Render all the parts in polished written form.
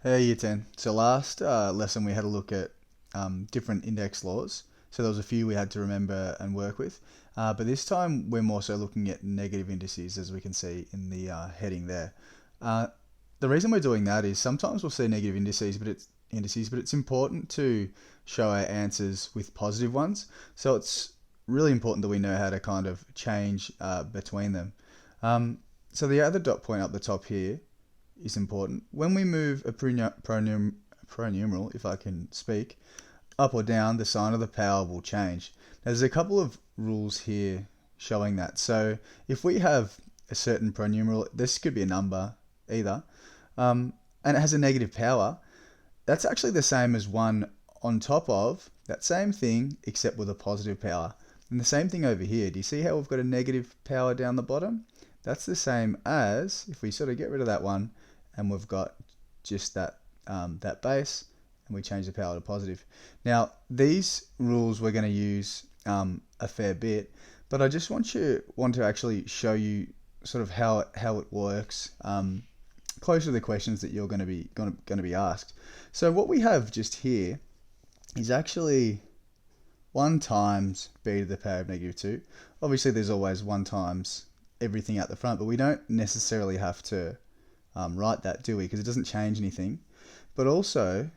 Hey, Year 10. So last lesson we had a look at different index laws. So there was a few we had to remember and work with. But this time we're more so looking at negative indices, as we can see in the heading there. Uh, the reason we're doing that is sometimes we'll see negative indices, but it's important to show our answers with positive ones. So it's really important that we know how to kind of change between them. Um, so the other dot point up the top here is important. When we move a pronumeral, if I can speak, up or down, the sign of the power will change. Now, there's a couple of rules here showing that. So if we have a certain pronumeral, this could be a number either, and it has a negative power, that's actually the same as one on top of that same thing, except with a positive power. And the same thing over here. Do you see how we've got a negative power down the bottom? That's the same as if we sort of get rid of that one and we've got just that base and we change the power to positive. Now, these rules we're going to use a fair bit, but I just want to actually show you sort of how it works closer to the questions that you're going to be asked. So what we have just here is actually 1 times b to the power of negative 2. Obviously, there's always 1 times everything out the front, but we don't necessarily have to write that, do we? Because it doesn't change anything. But also,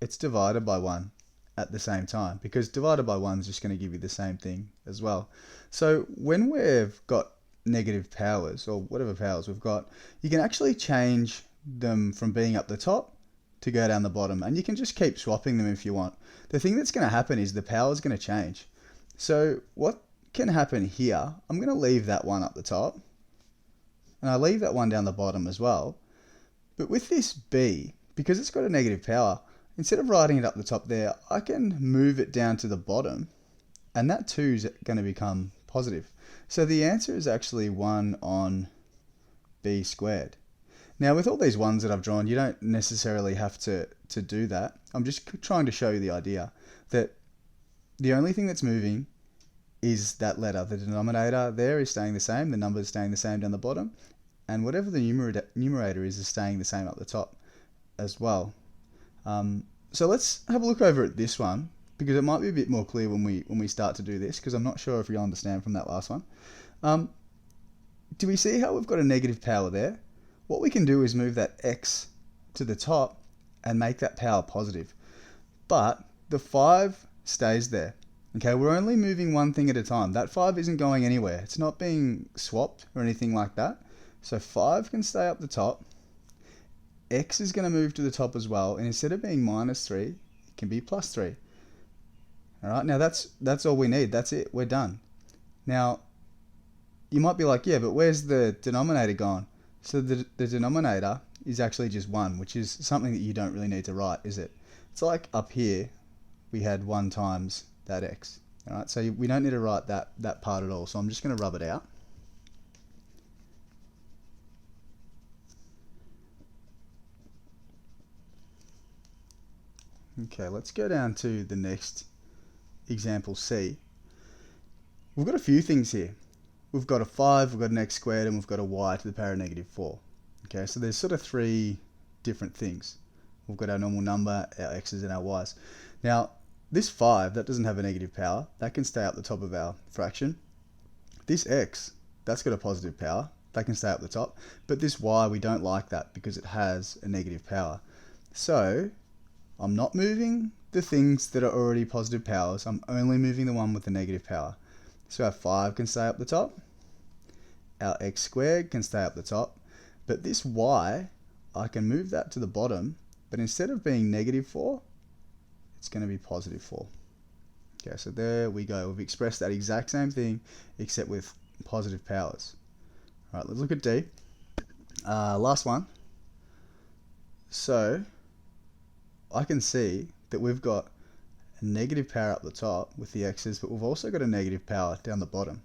it's divided by 1 at the same time, because divided by 1 is just going to give you the same thing as well. So when we've got negative powers, or whatever powers we've got, you can actually change them from being up the top to go down the bottom, and you can just keep swapping them if you want. The thing that's going to happen is the power is going to change. So what can happen here, I'm going to leave that one up the top, and I leave that one down the bottom as well. But with this b, because it's got a negative power, instead of writing it up the top there, I can move it down to the bottom, and that 2 is going to become positive. So the answer is actually 1 on b squared. Now, with all these ones that I've drawn, you don't necessarily have to do that. I'm just trying to show you the idea that the only thing that's moving is that letter. The denominator there is staying the same, the number is staying the same down the bottom, and whatever the numerator is staying the same up the top as well. So let's have a look over at this one, because it might be a bit more clear when we start to do this, because I'm not sure if you understand from that last one. Do we see how we've got a negative power there? What we can do is move that x to the top and make that power positive. But the 5 stays there. Okay, we're only moving one thing at a time. That 5 isn't going anywhere. It's not being swapped or anything like that. So 5 can stay up the top. X is going to move to the top as well, and instead of being minus 3, it can be plus 3. Alright, now that's all we need. That's it. We're done. Now, you might be like, yeah, but where's the denominator gone? So the denominator is actually just 1, which is something that you don't really need to write, is it? It's like up here, we had 1 times that x. Alright, so we don't need to write that part at all. So I'm just going to rub it out. Okay, let's go down to the next example C. We've got a few things here. We've got a 5, we've got an x squared, and we've got a y to the power of negative 4. Okay, so there's sort of 3 different things. We've got our normal number, our x's, and our y's. Now, this 5, that doesn't have a negative power. That can stay up the top of our fraction. This x, that's got a positive power. That can stay up the top. But this y, we don't like that because it has a negative power. So, I'm not moving the things that are already positive powers. I'm only moving the one with the negative power. So our 5 can stay up the top. Our x squared can stay up the top. But this y, I can move that to the bottom. But instead of being negative 4, it's going to be positive 4. Okay, so there we go. We've expressed that exact same thing, except with positive powers. All right, let's look at D. Last one. So I can see that we've got a negative power up the top with the x's, but we've also got a negative power down the bottom.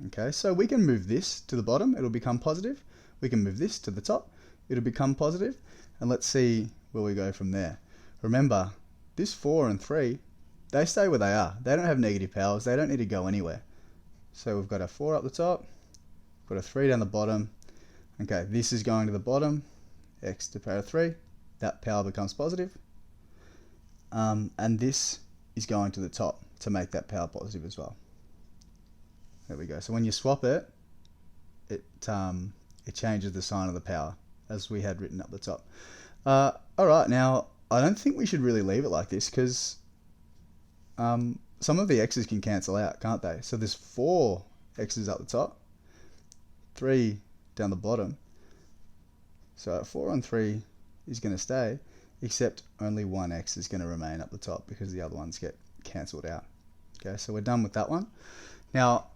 Okay, so we can move this to the bottom, it'll become positive. We can move this to the top, it'll become positive. And let's see where we go from there. Remember, this 4 and 3, they stay where they are. They don't have negative powers, they don't need to go anywhere. So we've got a 4 up the top, got a 3 down the bottom. Okay, this is going to the bottom, x to the power of 3, that power becomes positive. And this is going to the top to make that power positive as well. There we go. So when you swap it, it changes the sign of the power as we had written up the top. Alright, now I don't think we should really leave it like this because some of the x's can cancel out, can't they? So there's 4 x's up the top, 3 down the bottom. So 4 on 3 is going to stay, except only 1 x is going to remain up the top because the other ones get cancelled out. Okay, so we're done with that one. Now,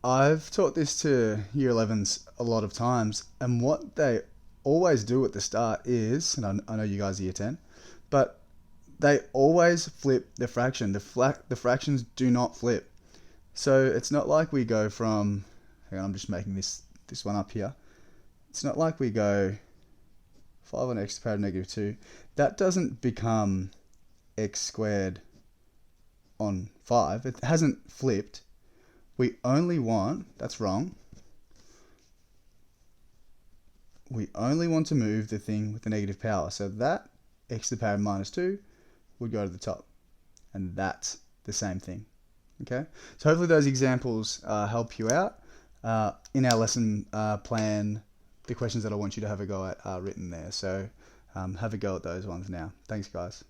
I've taught this to Year 11s a lot of times, and what they always do at the start is, and I know you guys are Year 10, but they always flip the fraction. The fractions do not flip. So it's not like we go from, hang on, I'm just making this one up here. It's not like we go 5 on x to the power of negative 2. That doesn't become x squared on 5. It hasn't flipped. We only want, that's wrong, we only want to move the thing with the negative power. So that x to the power of minus 2 would go to the top. And that's the same thing. Okay, so hopefully those examples help you out. In our lesson plan, the questions that I want you to have a go at are written there. So have a go at those ones now. Thanks, guys.